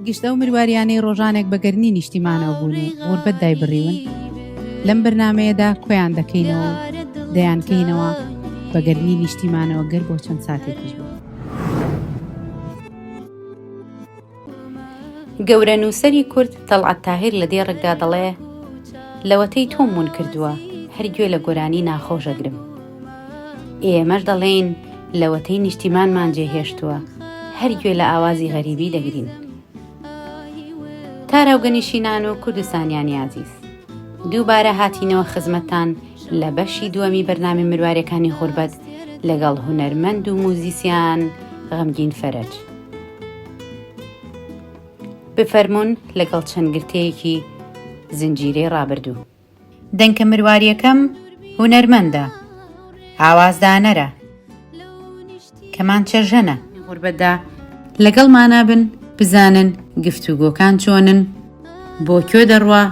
گشتە و مروariانەی ڕۆژانێک بەگەرنی نیشتیمانەوە بوون و غوربەت دایبڕیون لەم بەرنمەیەدا کۆیان دەکەینەوە دەیانکەینەوە بەگەرنی نیشتیمانەوە گەر بۆ چەند ساتێکیش بوو. گەورە نووسەری کورد تەڵعەت تاهیر لە دێڕێکدا دەڵێ لەوەتەی تۆمون کردووە هەرگوێ لە گۆرانی ناخۆشەگرم. ئێمەش دەڵێن لەوەتەی نیشتیمانمان جێهێشتووە هەرگوێ لە ئاوازی غەریبی دەگرین. تاراوگەنیشینان و کوردستانیانی عزیز، دووبارە هاتینەوە خزمەتان لە بەشی دووەمی بەرنامەی مروارەکانی غوربەت لەگەڵ هونەرمەند و موزیسیان غەمگین فەرەج. بفەرمونون لەگەڵ چەند گرتەیەکی زنجیرەی ڕابردوو. دەنکە مرواریەکەم هونەرمەندە، ئاوازدانەرە، کەمانچە ژەنە. غوربەتدا لەگەڵمانە بن بزانن گفتوگۆکان چۆنن، بۆ کوێ دەڕوا،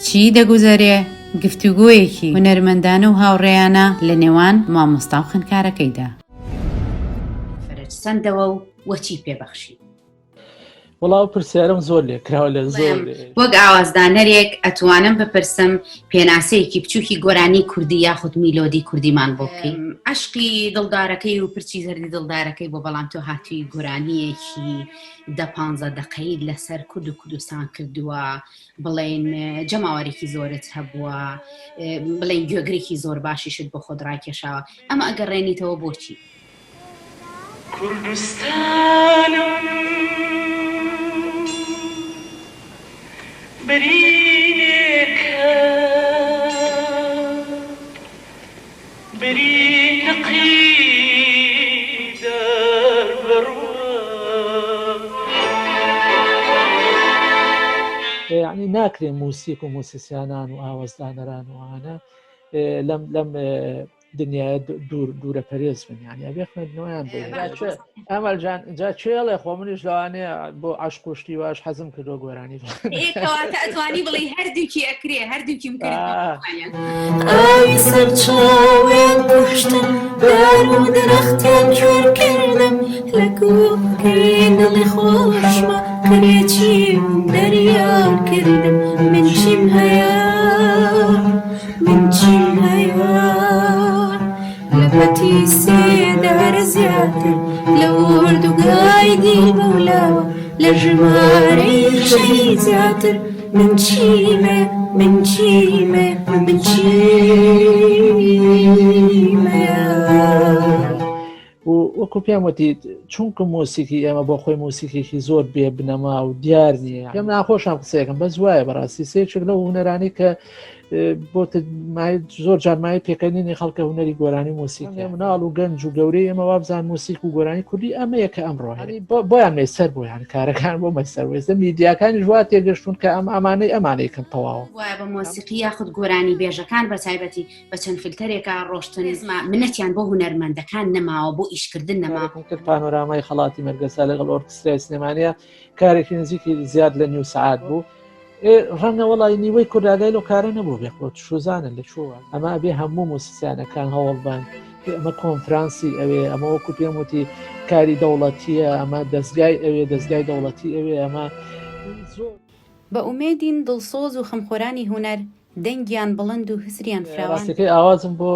چی دەگوزارێ. گفتوگۆیەکی هونەرمەندانە و هاوڕێیانە لە نێوان مامۆستا و خوێندکارەکەیدا. فەرەج سەندەوە و وەچی پێبەخشی. وڵاو پرسیارم زۆر لێ کراوە لە زۆر وەک ئاوازدانەرێک ئەتوانم بپرسم پێناسەیەکی بچووکی گۆرانی کوردی یاخود میلۆدی کوردیمان بۆ بکەین. عشقی دڵدارەکەی و پرچی زەردی دڵدارەکەی بۆ بەڵام تۆ هاتووی گۆرانیەکی 10-15 دقەیت لەسەر کورد و کوردستان کردووە، بڵێن جەماوەرێکی زۆرت هەبووە، بڵێن گوێگرێکی زۆر باشیشت بۆ خۆت ڕاکێشاوە، ئەمە ئەگەڕێنیتەوە بۆچی؟ کوردستانم برینێکە برینقی دەربڕوە. یعنی ناکرێن موسیق و موسیسیانان و ئاوازدانەران وانە لەم دنیای دوورە پەرێز بن، یعنی ئەبێ خوێندنەوەیان ئەمەلجان جا چێڵێ خۆ منیش لەوانەیە بۆ عەشق و شتی واش حەزم کردووە گۆرانی کەواتە ئەتوانی بڵێ هەردووکی ئەکرێ هەردووکیم کرد. ئاوی سەرچاوێن کوشتم دار و دەرەختێن کوێر کردم لە گوڵگەی دڵی خۆشمە کرێچیم دەریان کردم. من چیم هەیە من چیم هەیە لەبەتی سێدار زیاتر لە وردوگای دیل بەولاوە لە ژمارەی شەی زیاتر. من چیمە من چیمە من چیمە. وەکو پێم وتی چونکە مۆسیقی ئێمە بۆ خۆی مۆسیقێکی زۆر بێ بنەما و دیار نییە. پێم ناخۆشم قسەیەکەم بەس وایە بەڕاستی سێچێک لەو هونەرانی کە بۆ زۆر جارمای پێکەنینی خەڵکە هونەری گۆرانی مۆسیقی مناڵ و گەنج و گەورەی ئێمە وابزان مۆسیق و گۆرانی کوردی ئەمە یەکە ئەمڕۆ بۆیان مەسەر بۆیان کارەکان بۆ مەسەر وێستە میدیاکانی ژوا تێگەشتون کە ئەمانەیەکەن تەواو وایە بە مۆسیقی یاخود گۆرانی بێژەکان بە تایبەتی بە چەند فیلتەرێکە ڕۆشتنیزمە منەتیان بۆ هونەرمەندەکان نەماوە بۆ ئیشکردن نەما. پانۆرامای خەڵاتی مەرگەسا لەگەڵ ئۆرکسترای سینەمانیە کارێکی نزیکی زیاد لە نیو سەعات بوو. ڕەنگە وەڵی نیوەی کورداگای لەو کارە نەبوو بێ خۆت شوزانە لە چووە ئەمە بێ هەموو موسیسیانەکان هەوڵبان ئەمە کۆنفرانسی ئەوێ ئەمە وەکو پێم وتی کاری دەوڵەتیە ئەمە دەستگای ئەوێ دەستگای دەوڵەتی ئەوێ ئەمە بە ئومێدین دڵسۆز و خەمخۆرانی هونەر دەنگیان بڵند و هزریان فراوانەکەی ئاوازم بۆ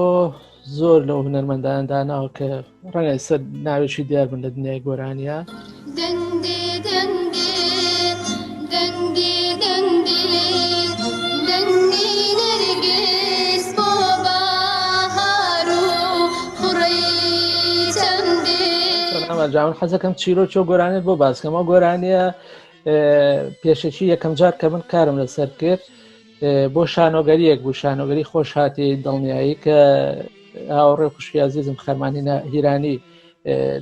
زۆر لەو هونەرمەندان داناوە کە ڕەنگە سەر ناوێکی دیار بن لە دنیای گۆرانیە. جاون حەزەکەم چیرۆکی و گۆرانێت بۆ باسکەمە گۆرانیە پێشەکی یەکەم جار کە من کارم لەسەر کرد بۆ شانۆگەریەک بوو شانۆگەری خۆش هاتی دڵنیایی کە هاوڕێ خوشکی عەزیزم خەرمانی هیرانی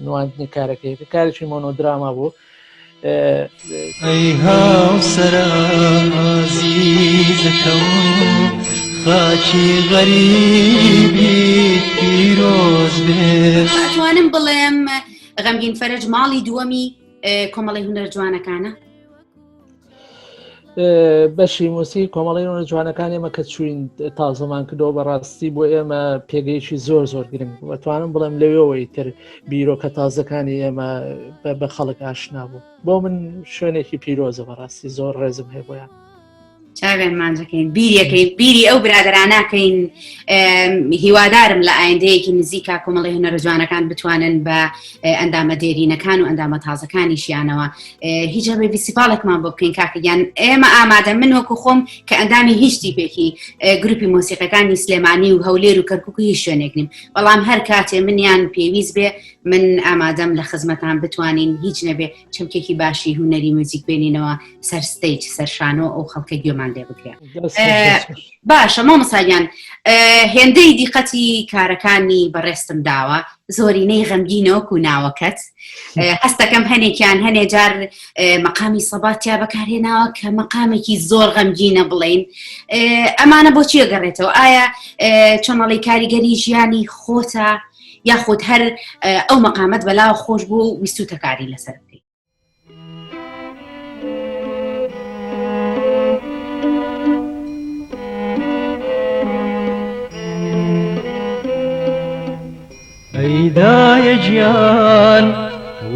نواندنی کارەکەی کارێکی مۆنۆدراما بوو. ئەی هاوسەرە عەزیزەکەم خاکی غەریبی پیرۆز بێت. ئەتوانم بڵێم غەمگین فەرەج ماڵی دووەمی کۆمەڵی هونەر جوانەکانە؟ بەشی موسی کۆمەڵی جوانەکان ئێمە کە چوین تازەمان کردەوە بەڕاستی بۆ ئێمە پێگەیشی زۆر گرنگ وەتوانم بڵێم لەوەوەی تر بیرۆکە تازەکانی ئێمە بە خەڵک ئاشنا بوو بۆ من شوێنێکی پیرۆزە بەڕاستی زۆر ڕێزم هەیە بۆیان چاوێنمانجەکەین بیریەکەین بیری ئەو برادراناکەین هیوادارم لە ئایندەیەکی نزیکا کۆمەڵی هونەرە جوانەکان بتوانن بە ئەندامە دێرینەکان و ئەندامە تازەکانیشیانەوە هیچ هەبێ بیسیپاڵێکمان بۆ بکەین کاکەگیان ئێمە ئامادە من وەکو خۆم کە ئەندامی هیچ تیپێکی گروپی مۆسیقەکانی سلێمانی و هەولێر و کەرکووک و هیچ شوێنێک نیم بەڵام هەر کاتێ منیان پێویست بێ من ئامادەم لە خزمەتان بتوانین هیچ نەبێ چەمکێکی باشی هونەری موزیک بێنینەوە سەر ستەیج سەرشانەوە ئەو خەڵکە گوێمان لێ بکرێ باشە مامۆستاگیان هێندەی دیقەتی کارەکانی بەڕێستم داوە زۆرینەی غەمگینەوەکو ناوەکەت هەستەکەم هەنێکیان هەنێ جار مەقامی سەباتیا بەکارهێناوە کە مەقامێکی زۆر غەمگینە بڵێن ئەمانە بۆچی گەڕێتەوە ئایا چۆنەڵی کاریگەری ژیانی خۆتە یاخود هەر ئەو مەقامەت بەلاوە خۆش بوو ویستوتە کاری لەسەر بکەیت ئەیدایە گیان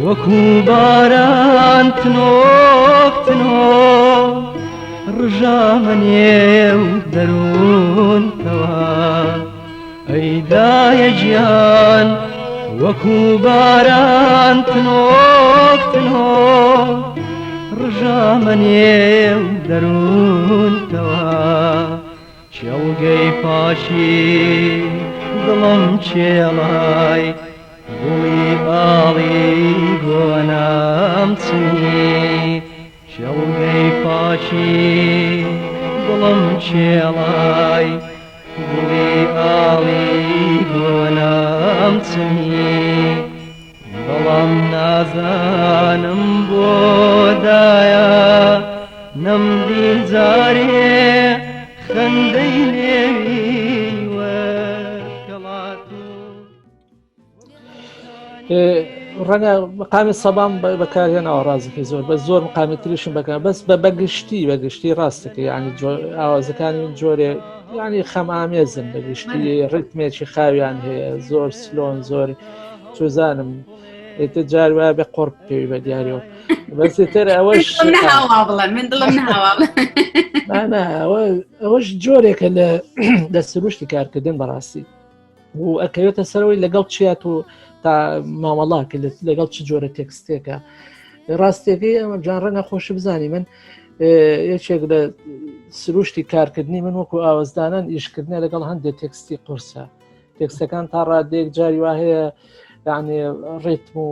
وەکو باران تنۆک ڕژامەنێ و دەروونتەوە ئەیدایە گیان وەکو باران تنۆک ڕژامەنێ و دەروونتەوە چێڵگەی پاشی دڵم چێڵای گوڵی ئاڵی گۆنام چنی شەڵگەی پاشی دڵم چێڵای گوڵی ئاڵی گۆنام چنی بەڵام نازانم بۆ دایە نەمدی جارێ خەندەی لێوی ڕەنگە مقامی سەبام بەکارهێنەوە ڕازەکەی زۆر بە زۆر مقامی تریشم بەکار بەس بەگشتی ڕاستەکە ینی ئاوازەکانی جۆرێ ینی خەم ئامێزن بەگشتی ڕیتمێکی خاویان هەیە زۆر سلۆن زۆر چۆزانم ئێتە جاری وایە بێ قۆڕ پێوی بە دیارەوە بەسێتر ئەوەش من دڵم ناوە ئەوەش جۆرێکە لە سروشتی کارکردن بەڕاستی و ئەکەوێتە سەرەوەی لەگەڵ چیات و تا مامەڵاکە لەگەڵ چ جۆرە تێکستێکە ڕاستێکی ئەمە جان ڕەنگە خۆش بزانی من یەکێک لە سروشتی کارکردنی من وەکو ئاوازدانان ئیشکردنە لەگەڵ هەندێک تێکستی قورسە تێکستەکان تا ڕادێک جاری وا هەیە یعنی ڕێتم و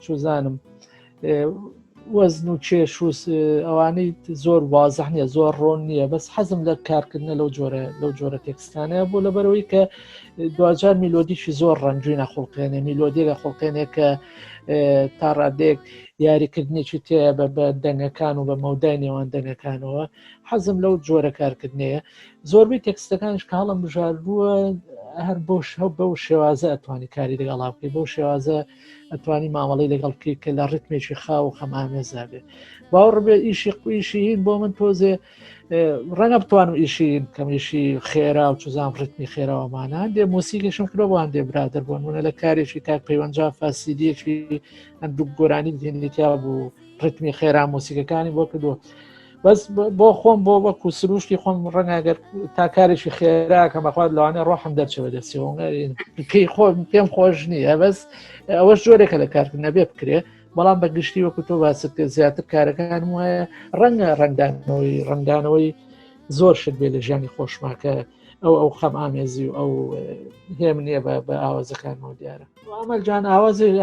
چوزانم وەزن و کێش و ئەوانەی زۆر وازەح نییە زۆر ڕۆن نییە بەس حەزم لە کارکردنە لەو جۆرە تێکستانەیە بۆ لەبەرەوەی کە دوجار میلۆدیشی زۆر ڕەنجوینە خوڵقێنێ میلۆدیەکە خوڵقێنێک کە تا ڕادێک یاریکردنێکی تەیە بە دەنگەکان و بە مەودای نێوان دەنگەکانەوە حەزم لەو جۆرە کارکردنەیە زۆربەی تێکستەکانش کاڵم بژاردووە هەر بەو شێوازە ئەتوانی کاری لەگەڵا بکەی بەو شێوازە ئەتوانی مامەڵی لەگەڵ بکەی کە لە ڕیتمێکی خاو و خەمامێزا بێ باوەڕ بێ ئیشی هین بۆ من تۆزێ ڕەنگە بتوانم ئیشی کەمیشی خێرا و چوزام ڕیتمی خێراوەمانە هەندێ موسیقیشم کرۆ بۆ هەندێ برادر بوون منە لە کارێکی کاک پەیوەنجا فاسیدیەکی هەندوو گۆرانی بینیتیا بوو ڕیتمی خێرا موسیقەکانی بۆ کردووە بەس بۆ خۆم بۆ وەکو سروشتی خۆم ڕەنگەگەر تا کارێکی خێرا کە بەخوات لەوانێ ڕۆحم دەرچەوە دەسیەوە پێم خۆش نییە بەس ئەوەش جۆرێکە لە کارکردنە بێ بکرێ بەڵام بە گشتی وەکو تۆ باست کە زیاتر کارەکانم وایە ڕەنگە ڕنگدانەوەی زۆر شت بێ لە ژیانی خۆشماکە ئەو خەم ئامێزی و ئەو هێم نییە بە ئاوازەکانەوە دیارە ئەمەلجان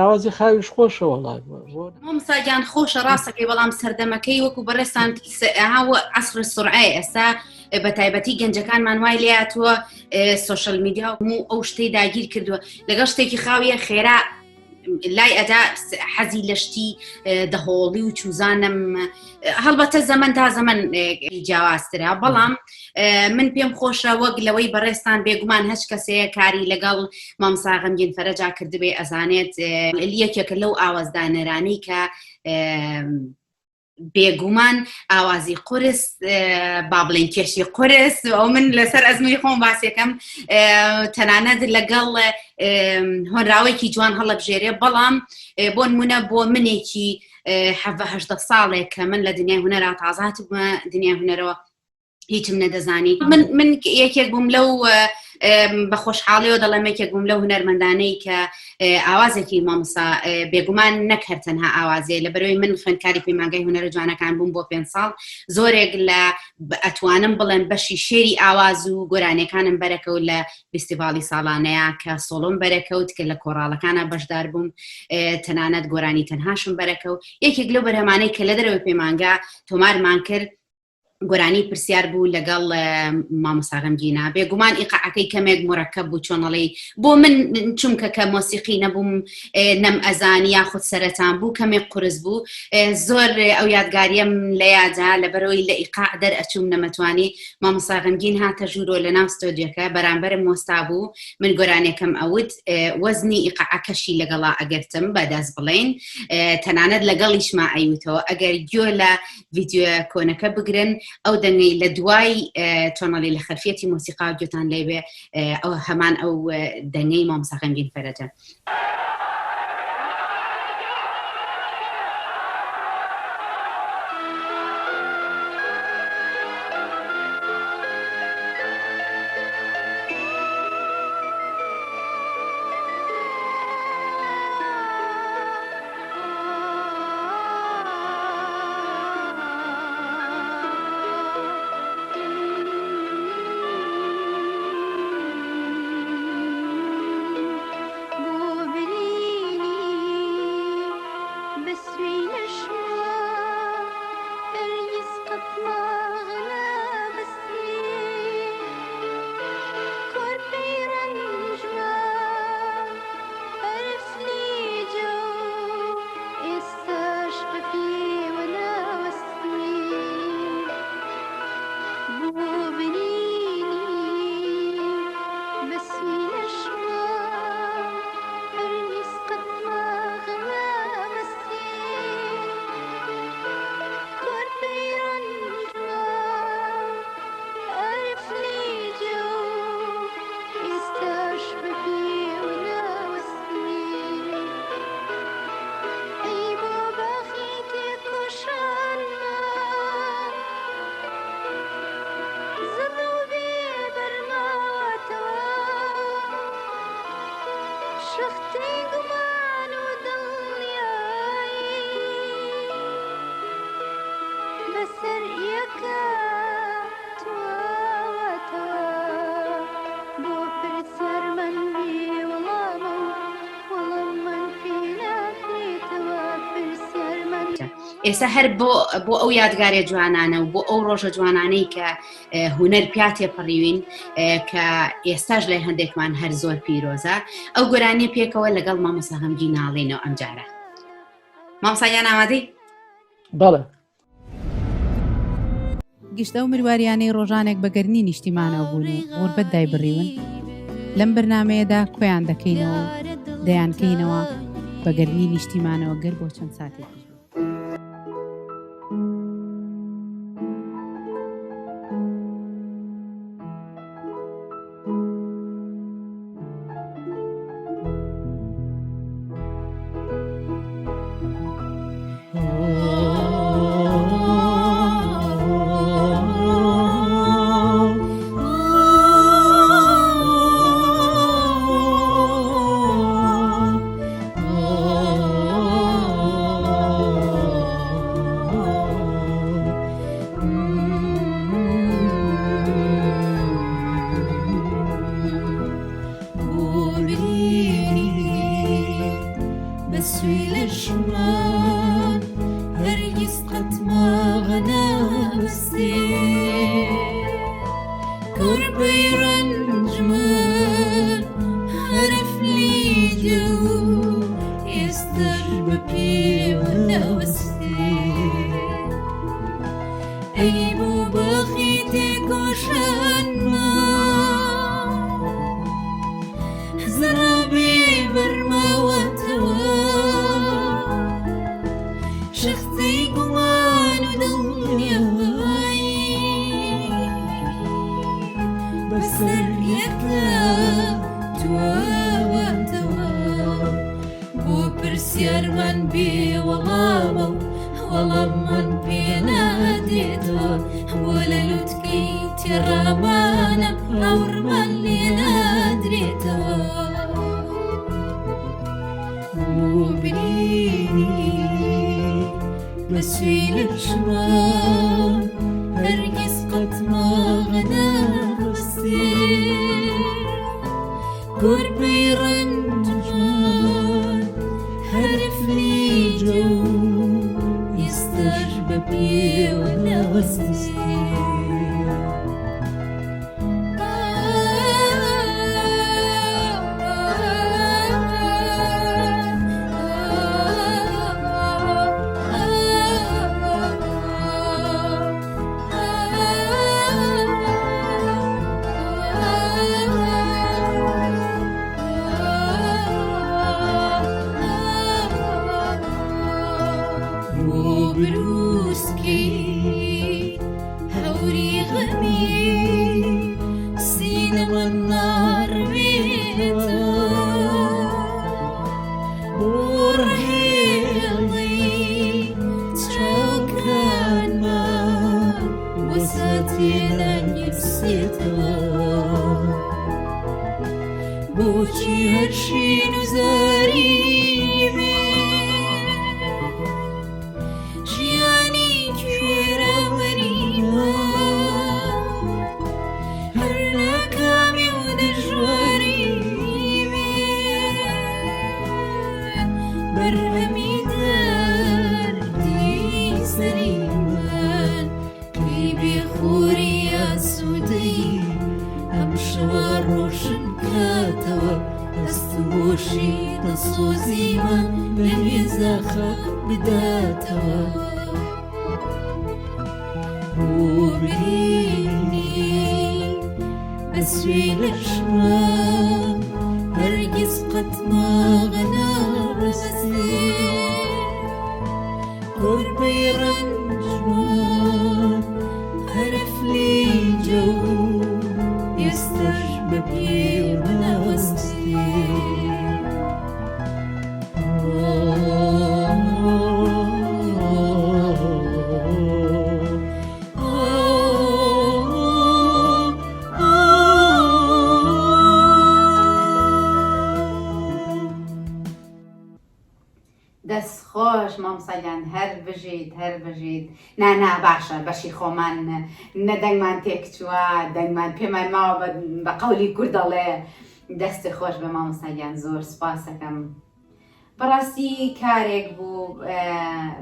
ئاوازی خاویش خۆشە وەڵات مامۆستاگیان خۆشە ڕاستەکەی بەڵام سەردەمەکەی وەکو بەڕێستان عەسر سورعە ئێستا بە تایبەتی گەنجەکانمان وای لێهاتووە سۆشەل میدیا و ئەو شتەی داگیر کردووە لەگەڵ شتێکی خاویە خێرا لای ئەدا حەزی لەشتی دەهۆڵی و چوزانم هەڵبەتە زەمن تا زەمن جیاوازترە بەڵام من پێم خۆشە وەک لەوەی بەڕێستان بێگومان هەچ کەسەیە کاری لەگەڵ مامۆستا غەمگین فەرەجا کردبێ ئەزانێت یەکێکە لەو ئاوازدانەرانەی کە بێگومان ئاوازی قورس با بڵێن کێشی قورس ئەو من لەسەر ئەزمووی خۆم باسیەکەم تەنانەت لەگەڵ هۆنراوێکی جوان هەڵەبژێرێ بەڵام بۆ نمونە بۆ منێکی 17 ساڵێک کە من لە دنیای هونەرا تازات بوومە دنیای هونەرەوە هیچم نەدەزانی من یەکێک بووم لەو بە خۆشحاڵیەوە دەڵێم یەکێک بووم لەو هونەرمەندانەی کە ئاوازێکی مامۆستا بێگومان نەک هەر تەنها ئاوازێ لەبەرەوەی من خوێندکاری پەیمانگای هونەرە جوانەکان بووم بۆ 5 ساڵ زۆرێک لە ئەتوانم بڵێن بەشی شێری ئاواز و گۆرانیەکانم بەرەکەوت لە فستیڤاڵی ساڵانەیە کە سۆڵۆم بەرەکەوت کە لە کۆڕاڵەکانە بەشدار بووم تەنانەت گۆرانی تەنهاشم بەرەکەوت یەکێک لەو بەرهەمانەی کە لە دەرەوەی پەیمانگا تۆمارمان کرد گۆرانی پرسیار بوو لەگەڵ مامۆستا غەمگینە بێگومان ئیقاعەکەی کەمێک مڕەکەب بوو چۆنەڵی بۆ من چونکە کە مۆسیقی نەبووم نەم ئەزانی یاخود سەرەتان بوو کەمێک قورس بوو زۆر ئەو یادگاریەم لە یادا لەبەرەوەی لە ئیقاع دەرئەچووم نەمەتوانی مامۆستا غەمگین هاتە ژوورۆ لە ناو ستۆدیۆکە بەرامبەرم مۆستا بوو من گۆرانێکم ئەوت وەزنی ئیقاعەکەشی لەگەڵا ئەگەرتم بەدەست بڵێن تەنانەت لەگەڵیشما ئەیوتەوە ئەگەر گوێ لە ڤیدیۆ کۆنەکە بگرن ئەو دەنگەی لە دوای چۆنەڵی لە خەلفیەتی مۆسیقا گوێتان لێبێ ئەو هەمان ئەو دەنگەی مامۆستا غەمگین فەرەجە ئێستا هەر بۆ ئەو یادگارێ جوانانە و بۆ ئەو ڕۆژە جوانانەی کە هونەر پیا تێپەڕیوین کە ئێستاش لای هەندێکمان هەر زۆر پیرۆزە ئەو گۆرانی پێکەوە لەگەڵ مامۆستا غەمگین ناڵێنەوە ئەم جارە مامۆستا یان ئامادەی؟ بەڵێ گشتە و مروواریانەی ڕۆژانێک بەگەرنی نیشتیمانەوە بوون و غوربەت دایبڕیون لەم بەرنامەیەدا کۆیان دەکەینەوە دەیانکەینەوە بەگەرنی نیشتیمانەوە گەر بۆ چەند ساتێک شخصي قوان بسر یەکە توەوەتەوە بۆ پرسیارمان بێ وەڵامە و وەڵاممان پێ نادێتەوە بۆ لە لوتکەی تێڕامانە هەوڕمان لێ نادرێتەوە بۆ بینی بە سوێی لە پشمان هەرگیز قەتماغە نەبەستێ گۆربەی ڕەنجمان هەرفلی جە و ئێستاش بە پێوە نەوەستێ بۆچی هەرشین و زەریمێ ژیانی کوێرەوەریمە هەر ناکامی و دەژواریمێ بەرهەمی دەردی سەری من کەی بێخۆری ئاسوودەی ئەم شەوە ڕۆشن کاتەوە دەستخۆشی دەسۆزیمە لە هێزاخە بداتەوە بۆ بینی بە سوێی لەشمان هەرگیز قەتماغە نابەستێ گۆربەی ڕەنجمان هەرفلی جە و ئێستاش بە پێوە نەوەستێ دەستخۆش مامۆستاگیان هەر بژیت نانا باشە بەشی خۆمان نەدەنگمان تێکچووە دەنگمان پێمان ماوە بە قەولی کورد دەڵێ دەستی خۆش بە مامۆستاگیان زۆر سوپاس دەکەم بەڕاستی کارێک بوو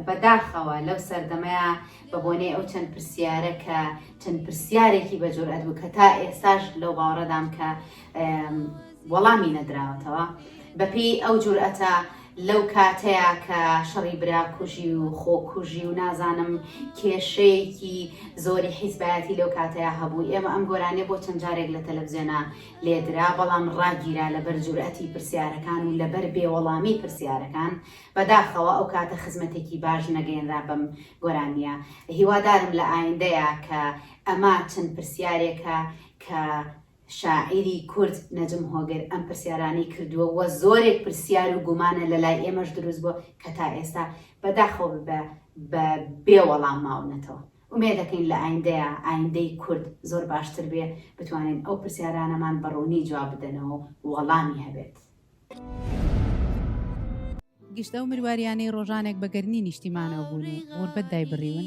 بەداخەوە لەو سەردەمەیە بە بۆنەی ئەو چەند پرسیارە کە چەند پرسیارێکی بە جورئەت بوو کە تا ئێستاش لەو باوەڕەدام کە وەڵامی نەدراوەتەوە بەپێی ئەو جورئەتە لەو کاتەیە کە شەڕی برا کوژی و خۆکوژی و نازانم کێشەیەکی زۆری حیزبایەتی لەو کاتەیە هەبوو ئێمە ئەم گۆرانێ بۆ چەند جارێک لە تەلەڤیزیۆنە لێدرا بەڵام ڕاگیرا لەبەر جورئەتی پرسیارەکان و لەبەر بێوەڵامی پرسیارەکان بەداخەوە ئەو کاتە خزمەتێکی باش نەگەێنرا بەم گۆرانیە هیوادارم لە ئایندەیە کە ئەمە چەند پرسیارێکە کە شاعیری کورد نەجم هۆگر ئەم پرسیارانی کردووە و زۆرێک پرسیار و گومانە لە لای ئێمەش دروست بووە کە تا ئێستا بەداخەوە بە بێوەڵام ماونەتەوە ئومێد دەکەین لە ئایندەی کورد زۆر باشتر بێ بتوانین ئەو پرسیارانەمان بەڕوونی جواب بدەنەوە و وەڵامی هەبێت. گشتە و مروواریانەی ڕۆژانێک بەگەرنی نیشتیمانەوە بوون و غوربەت دایبڕیون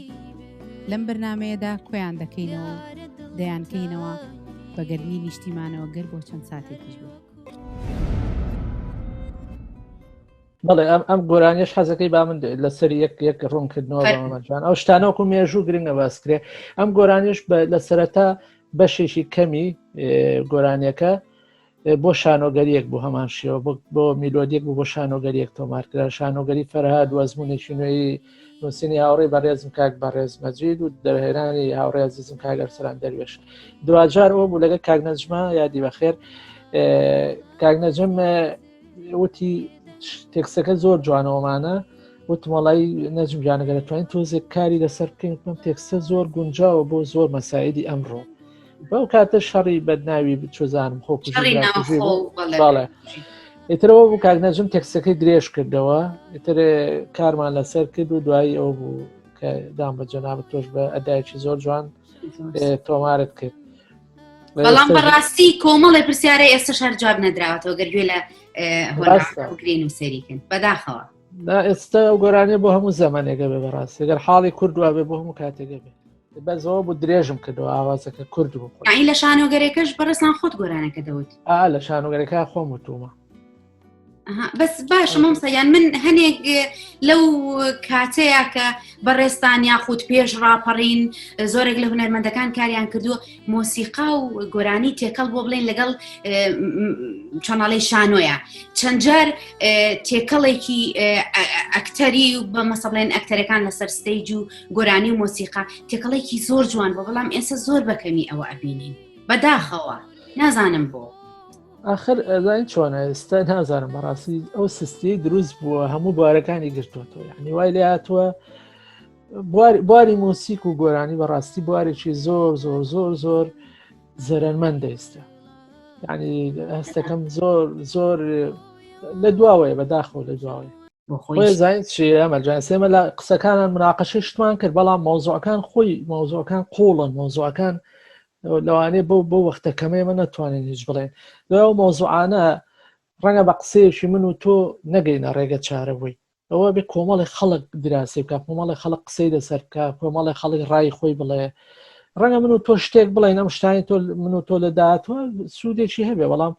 لەم بەرنامەیەدا کۆیان دەکەینەوە دەیانکەینەوە بەگەرنی نیشتیمانەوە گەر بۆ چەند ساتێکیش بوو. بەڵێ ئەم گۆرانیش حەزەکەی با من لەسەر یەک ڕوونکردنەوە بەمەجان ئەو شتانەوەکو مێژوو گرنگە باسکرێ ئەم گۆرانیش لە سەرەتا بەشێکی کەمی گۆرانیەکە بۆ شانۆگەریەک بوو هەمان شێوە بۆ میلۆدیەک بوو بۆ شانۆگەریەک تۆمارکرا شانۆگەری فەرهاد وەزمونێکی نوێی نووسینی هاوڕێی بەڕێزم کاک بەڕێز مەجید و دەرهێنانی هاوڕێ عەزیزم کاک ئەرسەلان دەروێش دوجار ئەوە بوو لەگە کاک نەجمە یادی بەخێر کاک نەجم وتی تێکستەکە زۆر جوانەوەمانە وتمەڵی نەجمگیانەگە دەتوانین تۆزێک کاری لەسەر بکەین بم تێکستە زۆر گونجاوە بۆ زۆر مەسایدی ئەمڕۆ بەو کاتە شەڕی بەدناوی چۆزانم خۆکوژاڵێ ئیترەوە بوو کاک نەجم تێکسەکەی درێژ کردەوە ئیتر کارمان لەسەر کرد و دوایی ئەو بوو کە دام بە جەنابەت تۆش بە ئەدایکی زۆر جوان تۆمارت کرد بەڵام بەڕاستی کۆمەڵی پرسیارە ئێستا شەر جواب نەدراوەتەوە گەرگوێ لە هۆراگرین و سەریکن بەداخەوە ئێستا ئەو گۆرانیە بۆ هەموو زەمانێگە بێ بەڕاستی گەر حاڵی کوردوە بێ بۆ هەموو کاتێگە بێ بەزەوە بۆ درێژم کردەوە ئاوازەکە کورد بوو یعنی لە شانۆگەرێکەش بەڕێستان خۆت گۆرانەکە دەوت لە شانۆگەرەکە خۆم وتومە بەس باشە مامۆستایان من هەنێک لەو کاتەیە کە بەڕێستان یاخود پێش ڕاپەڕین زۆرێک لە هونەرمەندەکان کاریان کردووە مۆسیقا و گۆرانی تێکەڵ بۆ بڵێن لەگەڵ چۆناڵی شانۆیە چەند جار تێکەڵێکی ئەکتەری و بە مەسە بڵێن ئەکتەرەکان لەسەر ستەیج و گۆرانی و مۆسیقا تێکەڵێکی زۆر جوان بۆ بەڵام ئێستا زۆر بەکەمی ئەوە ئەبینین بەداخەوە نازانم بۆ آخر ئەزانین چۆنە ئێستا نازانم بەڕاستی ئەو سستی دروست بووە هەموو بوارەکانی گرتوەوە یعنی وای لێ هاتووە بواری مۆسیق و گۆرانی بەڕاستی بوارێکی زۆر زۆر زۆر زۆر زەرمەندە ئێستا یعنی هەستەکەم زۆر زۆر لە دواوەیە بەداخەوە لە دواوەیە زانیت چی ئەمەجان سێمە لە قسەکانان مناقەشەی شتمان کرد بەڵام مۆزوعەکان خۆی مۆزوعەکان قوڵن مۆزوعەکان لەوانەیە بۆ وەختەکەمەی من نەتوانین هیچ بڵێن لەو مۆزوعانە ڕەنگە بە قسەیەکی من و تۆ نەگەینە ڕێگە چارەوەی ئەوە بێ کۆمەڵی خەڵک دراسی بکە کۆمەڵی خەڵک قسەی لەسەر بکە کۆمەڵی خەڵک ڕای خۆی بڵێ ڕەنگە من و تۆ شتێک بڵێن ئەم شتانی تۆ من و تۆ لە داهاتوە سوودێکی هەبێ بەڵام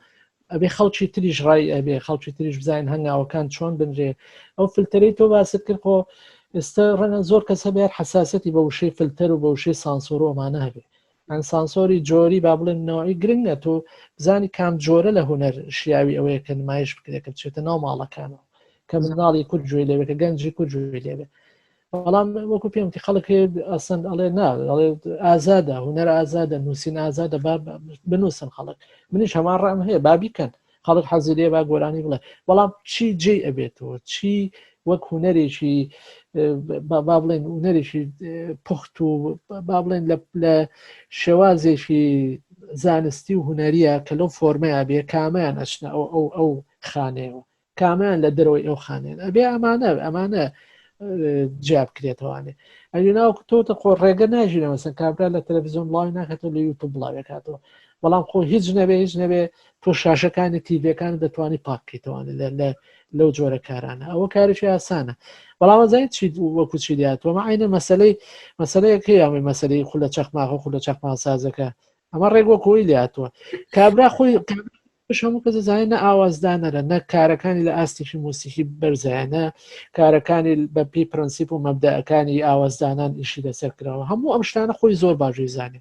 ئەبێ خەڵکی تریش ڕای ئەبێ خەڵکی تریش بزانین هەنگاوەکان چۆن بنرێ ئەو فلتەرەی تۆ باست کرد خۆ ئێستا ڕەنگە زۆر کەس هەبێ حساسەتی بە وشەی فلتەر و بە وشەی سانسۆر و ئەمانە هەبێ سانسۆری جۆری با بڵێن نەوەی گرنگە تۆ بزانی کام جۆرە لە هونەر شیاوی ئەوەیە کە نمایش بکرێت کە بچێتە ناو ماڵەکانەوە کە مناڵی کورد گوێ لێبێت کە گەنجی کورد گوێ لێبێت بەڵام وەکو پێم وتی خەڵک ئەسەن ئەڵێ ئەڵێ ئازادە هونەر ئازادە نووسین ئازادە بنووسن خەڵک منیش هەمان ڕام هەیە با بیکەن خەڵک حەزی لێ با گۆرانی بڵێ بەڵام چی جێی ئەبێتەوە چی وەک هونەرێکی با بڵێن هونەرێکی پوخت و با بڵێن لە شێوازێکی زانستی و هونەریە کە لەو فۆرمەیە بێ کامیان ئەچنە ئەو خانەیەوە کامیان لە دەرەوەی ئەو خانێن ئەبێ ئەمانە جیاب کرێتەوانێ ئەلی ناوکو تۆتە خۆ ڕێگە ناژیرە مەسەن کابرا لە تەلەڤیزیۆن بڵاوی ناکاتەوە لە یوتیوب بڵاوی کاتەوە بەڵام خۆ هیچ نەبێ تۆ شاشەکانی تیڤەکان دەتوانی پاکیتەوانێت لەو جۆرە کارانە ئەوە کارێکی ئاسانە بەڵام زانیت چی وەکو چی دیاتوە عینە مەسەلەیەکی ئەمە مەسەلەی خولە چەخماخە خولە چەخما سازەکە ئەمە ڕێک وەکۆی لاتوە کابرا خۆی هەموو کەس زانین نە ئاوازدانەرە نە کارەکانی لە ئاستێکی موسیقی بەرزایەنە کارەکانی بە پێی پرەنسیپ و مەبدەئەکانی ئاوازدانان ئیشی لەسەر کراوە هەموو ئەم شتانە خۆی زۆر باشی زانێ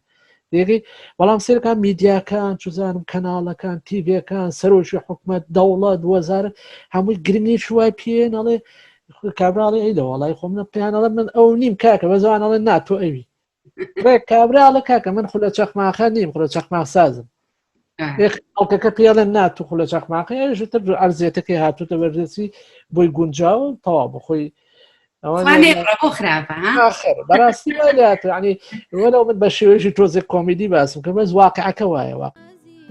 دێگەی بەڵام سێرەکان میدیاکان چزانم کەناڵەکان تیڤەکان سەرۆکی حکومەت دەوڵەت وەزارەت هەمووی گرنگی شوای پێێن ئەڵێ کابراڵی ئەیدە وڵی خۆم پێیانەڵە من ئەو نیم کاکە بەزانەڵێ ناتۆ ئەوی ڕێک کابراڵە کاکە من خولە چەخماخە نیم خولە چەخماخ سازم ئەڵکەکە پێڵێن ناتو خولە چەخماقی ئەژتر ئەرزێتەکەی هاتوتە بەردەسی بۆی گونجاو تەوا بخۆی بەڕاستی ینی وەلەو من بە شێوەیەکی تۆزێک کۆمیدی باسم کە بەس واقعەکە وایەوە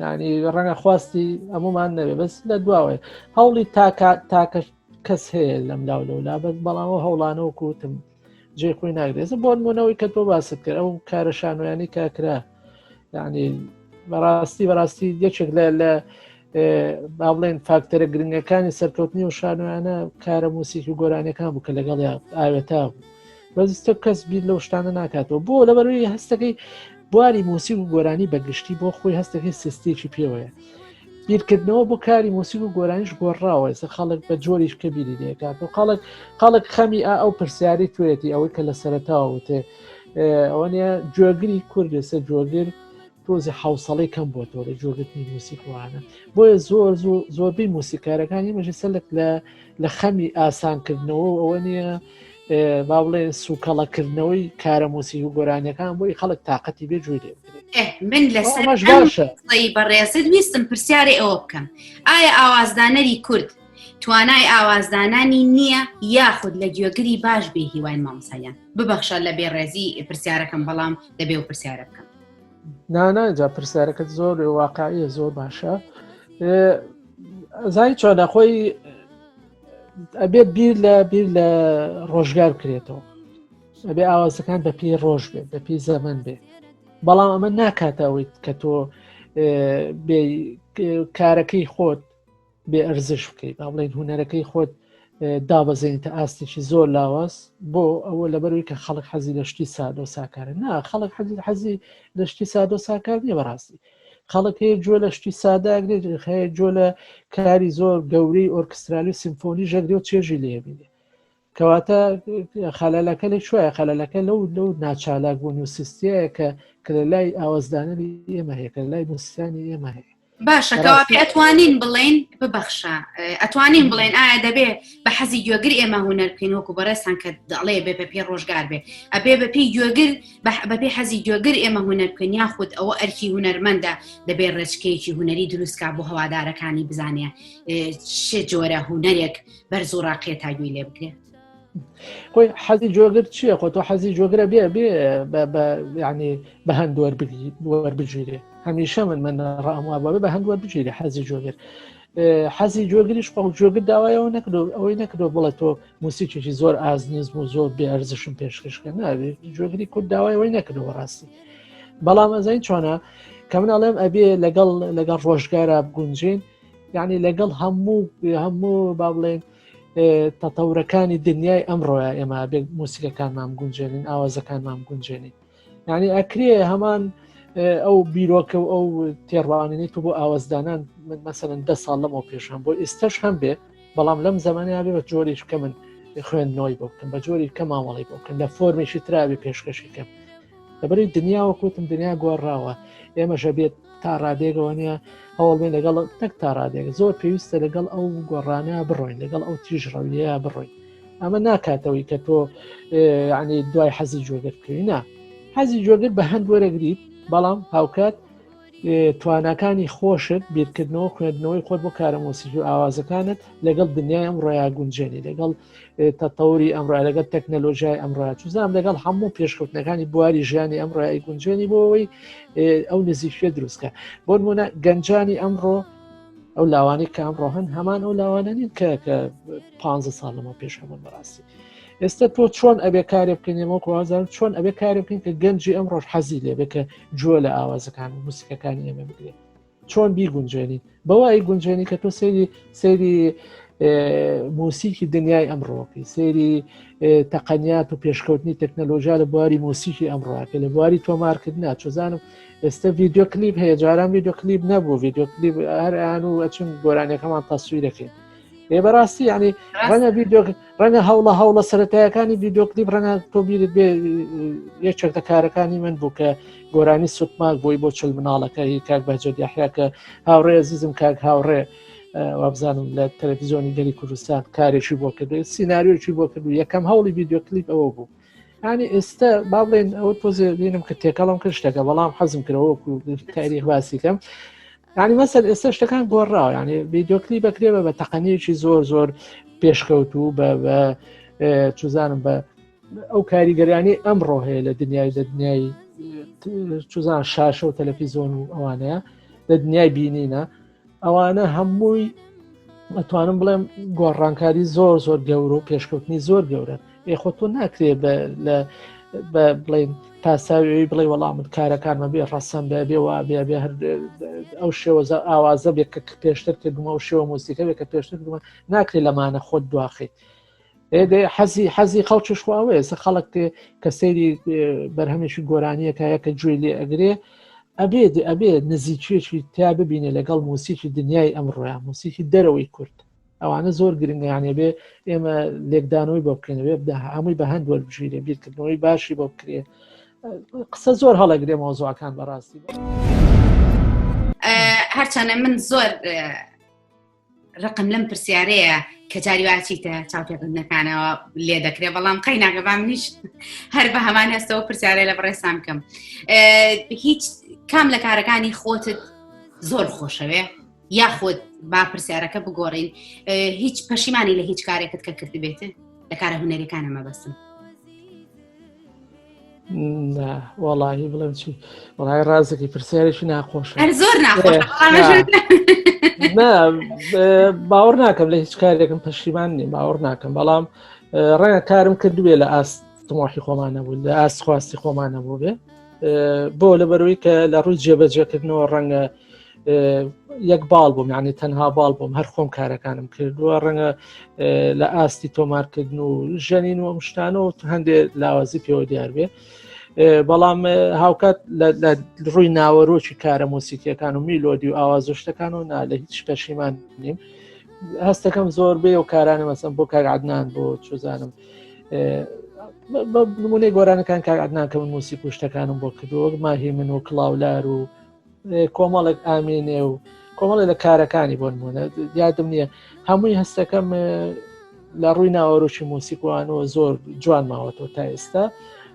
ینی ڕەنگە خواستی ئەمومان نەبێ بەس لە دواوەیە هەوڵی تاکە کەس هەیە لەم لاو لەولا بەس بەڵامەوە هەوڵانەوە کوتم جێ خۆی ناگرێت بۆ نمونەوەی کە تۆ باست کرد ئەو کارە شانۆیانی کاکرا ینی بەڕاستی یەکێک لە با بڵێن فاکتەرە گرنگەکانی سەرکەوتنی و شانۆیانە کارە موسیقی و گۆرانیەکان بوو کە لەگەڵ ئاوێتا بوو بەزستە کەس بیر لەو شتانە ناکاتەوە بۆ لەبەروی هەستەکەی بواری موسیق و گۆرانی بەگشتی بۆ خۆی هەستەکەی سیستێکی پێوەیە بیرکردنەوە بۆ کاری موسیق و گۆرانیش گۆڕاوە ئێستا خەڵک بە جۆریش کە بیری لێکات و خەڵک خەمی ئەو پرسیاری توێتی ئەوەی کە لە سەرەتاوە وتێ ئەوە نیە جۆگری کورد ێستا جۆگر تۆزی حوسەڵی کەم بۆتەوە لە جۆگرتنی موسیقوانە بۆیە زۆربەی موسیقارەکانی مەژە سەلک لە خەمی ئاسانکردنەوە ئەوە نییە با بڵێ سوکەڵەکردنەوەی کارە موسیقی و گۆرانیەکان بۆی خەڵک تااقەتی بێ جوێ لێ من لەسەر بەڕێزت ویستم پرسیاری ئەوە بکەم ئایا ئاوازدانەری کورد توانای ئاوازدانانی نییە یاخود لە گوێگری باش بێ هیوای مامۆساییان ببەخشە لە بێڕێزی پرسیارەکەم بەڵام دەبێ و پرسیارە بکەم نانجا پرسیارەکەت زۆر واقعیە زۆر باشە زای چۆنە خۆی ئەبێ بیر لە ڕۆژگار بکرێتەوە ئەبێ ئاوازەکان بە پێی ڕۆژ بێ بە پێی زەمن بێ بەڵام ئەمە ناکاتەوەیت کە تۆ کارەکەی خۆت بێ ئەرزش بکەیت با بڵێن هونەرەکەی خۆت دابەزێنیتە ئاستێکی زۆر لاواز بۆ ئەوە لەبەروی کە خەڵک حەزی لە شتی سادە و ساکارە نا خەڵک حەزی لە شتی سادە و ساکار نیە بەڕاستی خەڵک هەیە جۆ لە شتی ساداگرێت هەیە جۆ لە کاری زۆر گەورەی ئۆرکسترالی و سیمفۆنی ژەگرێ و چێژی لێبینێ کەواتە خەلەلەکە لێ شوایە خەلەلەکە لەو ناچالاک بوون و سیستەیە کە لە لای ئاوازدانەری ئێمە هەیە کە لە لای موسیقانی ئێمە هەیە باشە کەواپی ئەتوانین بڵێن ببەخشە ئەتوانین بڵێن ئایا دەبێ بە حەزی گوێگر ئێمە هونەر بکەین وەکو بەڕێستان کە دەڵێ بێ بە پێی ڕۆژگار بێ ئەبێ بە پێی گوێگر بە پێی حەزی گوێگر ئێمە هونەر بکەین یاخود ئەوە ئەرکی هونەرمەندە دەبێ ڕێچکەیەکی هونەری دروستکە بۆ هەوادارەکانی بزانێ چه جۆرە هونەرێک بەرز و ڕاقیە تا گوێی لێ بکرێت خۆی حەزی جۆگر چییە خۆ تۆ حەزی جۆگرە بێ ینی بە هەند وەربگیرێ هەمیشە من ڕاموا بە هەند وەربگیرێ حەزی جۆگر حەزی جۆگریش خۆ جۆگر داوایەوە نەکردو ئەوەی نەکردو بڵێ تۆ موسیقێکی زۆر ئازنیزم و زۆر بێ ئەرزشم پێشکەشکە نابێت جۆگری کورد داوایەوەی نەکردەوە ڕاستی بەڵام ئەزین چۆنە کە مناڵێم ئەبێ لەگەڵ ڕۆژگارە بگونجین یعنی لەگەڵ هەموو با بڵێن تەتەورەکانی دنیای ئەمڕۆیە ئێمە بێ موسیقەکانمان گونجێنین ئاوازەکانمان گونجێنین یعنی ئەکرێ هەمان ئەو بیرۆکە و ئەو تێڕوانینی تو بۆ ئاوازدانان من مەسەرەن 10 ساڵ لەمەوە پێشم بۆ ئێستش هەم بێ بەڵام لەم زەمانیا بێ بە جۆریش کە من خوێندنەوەی بۆ بکەم بە جۆری کە مامەڵی بۆ بکەم لە فۆرمێکی تراوی پێشکەشی کەم لەبەری دنیاوە کوتم دنیا گۆڕاوە ئێمەشە بێت تا ڕادێگەوە نیە هەوڵێ لەگەڵ نەک تا ڕادێک زۆر پێویستە لەگەڵ ئەو گۆڕانە بڕۆین لەگەڵ ئەو تیژڕەویە بڕۆین ئەمە ناکاتەوەی کە تۆ ینی دوای حەزی جۆگەر بکەوی نا حەزی جۆگەر بە هەند وەرەگریت بەڵام هاوکات توانەکانی خۆشت بیرکردنەوە خوێندنەوەی خۆت بۆ کارە مۆسیقی و ئاوازەکانت لەگەڵ دنیای ئەمڕۆیا گونجێنی لەگەڵ تەتەوری ئەمڕۆیە لەگەڵ تەکنەلۆژیای ئەمڕۆیە چوزانام لەگەڵ هەموو پێشکەوتنەکانی بواری ژیانی ئەمڕۆیی گونجێنی بۆەوەی ئەو نزیکوێ دروستکە بۆ نمونە گەنجانی ئەمڕۆ ئەو لاوانی کە ئەمڕۆ هەن هەمان ئەو لاوانە نین کە 15 ساڵ لەمە پێش هەمون بەڕاستی ئێستا تۆ چۆن ئەبێ کارێ بکەینەوە کوازان چۆن ئەبێ کارێ بکەین کە گەنجی ئەم ڕۆژ حەزی لێبێ کە جوۆ لە ئاوازەکان و موسیقەکانی ئێمە بگرێت چۆن بیگونجێنین بەوای گونجێنی کە تۆ سەیری موسیقی دنیای ئەمڕۆکەی سەیری تەقەنیات و پێشکەوتنی تەکنەلۆژیا لە بواری موسیقی ئەمڕۆکە لە بواری تۆمارکردنا چۆزانم ئێستا ڤیددیۆ کلیپ هەیە جاران ڤیددیۆ کلیپ نەبوو ڤیددیۆ کلیپ هەران و ئەچون گۆرانەکەمان تەسویرەکەین بەڕاستی ینی ڕەنگە هەوڵە سەرەتایەکانی ڤیددیۆ کلیپ ڕەنگە تۆ بیرت بێ یەکێک کارەکانی من بوو کە گۆرانی سوتماک بۆی بۆ چل مناڵەکەی کاک بەجێ یاحیا کە هاوڕێ عزیزم کاک هاوڕێ وابزانم لە تەلەڤیزیۆنی گەلی کوردستان کارێکی بۆ کردو سیناریۆکی بۆ کردو یەکەم هەوڵی ڤیددیۆ کلیپ ئەوە بوو ینی ئێستا با بڵێن ئەوە تۆزێ بینم کە تێکەڵم کرد شتەکە بەڵام حەزم کردەوەکو تاریخ باسیکەم ینی مەسەر ئێستا شتەکان گۆڕاوە ینی ڤیددیۆ کلیپ بەکرێبە بە تەقەنیەکی زۆر پێشکەوت و بە چوزانم بە ئەو کاریگەرانی ئەمڕۆ هەیە لە دنیای چوزان شاشە و تەلەڤیزۆن و ئەوانەیە لە دنیای بینینە ئەوانە هەمووی ئەتوانم بڵێم گۆڕانکاری زۆر گەورە و پێشکەوتنی زۆر گەورە خۆ تۆ ناکرێ بە بڵێن تاساوی بڵێ وەڵامت کارەکانمە بێ ڕەسەم بێ وا بێ ئەو شێوە ئاوازە بێ کە پێشتر کردمە ئەو شێوە موسیقە بێ کە پێشتر کردمە ناکرێت لەمانە خۆت دواخیت حەزی خەڵکیش خواوەیە سە خەڵک کە سەیری بەرهەمێکی گۆرانیەکایە کە گوێی لێ ئەگرێ ئەبێ نزیکێکی تا ببینێ لەگەڵ موسیقی دنیای ئەمڕۆیان موسیقی دەرەوەی کورد ئەوانە زۆر گرنگیانێ بێ ئێمە لێکدانەوەی بۆ بکەینەوێ هەمووی بە هەند وەربژیرێ بیرکردنەوەی باشی بۆ بکرێ قسە زۆر هەڵەگرێ مۆزوعەکان بەڕاستی هەرچەنە من زۆر ڕقم لەم پرسیارەیە کە جاریواتیتە چاوپێکردنەکانەوە لێ دەکرێت بەڵام قەی ناگەبام نیش هەر بە هەمان هەستەوە پرسیارەیە لە بەڕێسام بکەم هیچ کام لە کارەکانی خۆتت زۆر خۆشەوێ یاخود با پرسیارەکە بگۆڕین هیچ پەشیمانی لە هیچ کارێکت کە کردی بێتە لە کارە هونەریەکانەمە بەستم وەڵی بڵێم چی وڵای ڕازێکی پرسیارێکی ناخۆشە زۆر ناخۆش باوەڕ ناکەم لە هیچ کارێکم پەشیمان نیم باوەڕ ناکەم بەڵام ڕەنگە کارم کردوێ لە ئاست تمۆحی خۆمان نەبوو لە ئاست خواستی خۆمان نەبوو بێ بۆ لەبەرەوەی کە لە ڕووی جێبەجێکردنەوە ڕەنگە یەک باڵ بووم یعنی تەنها باڵ بووم هەر خۆم کارەکانم کردووە ڕەنگە لە ئاستی تۆمارکردن و ژەنین و شتانە و هەندێک لاوازی پێوە دیار بێ بەڵام هاوکات لە ڕووی ناوەڕۆکی کارە مۆسیقیەکان و میلۆدی و ئاواز شتەکان و لە هیچ پەشیمان نیم هەستەکەم زۆر بێ و کارانە مەسەن بۆ کاک عەدنان بۆ چۆزانم نمونەی گۆرانەکان کاک عەدنان کە من مۆسیق و شتەکانم بۆ کردووە ماهی من و کڵاولار و کۆمەڵێک ئامێنێ و کۆمەڵی لە کارەکانی بۆ نمونە یادم نییە هەمووی هەستەکەم لە ڕووی ناوەڕۆکی مۆسیقوانەوە زۆر جوان ماوەتەوە تا ئێستا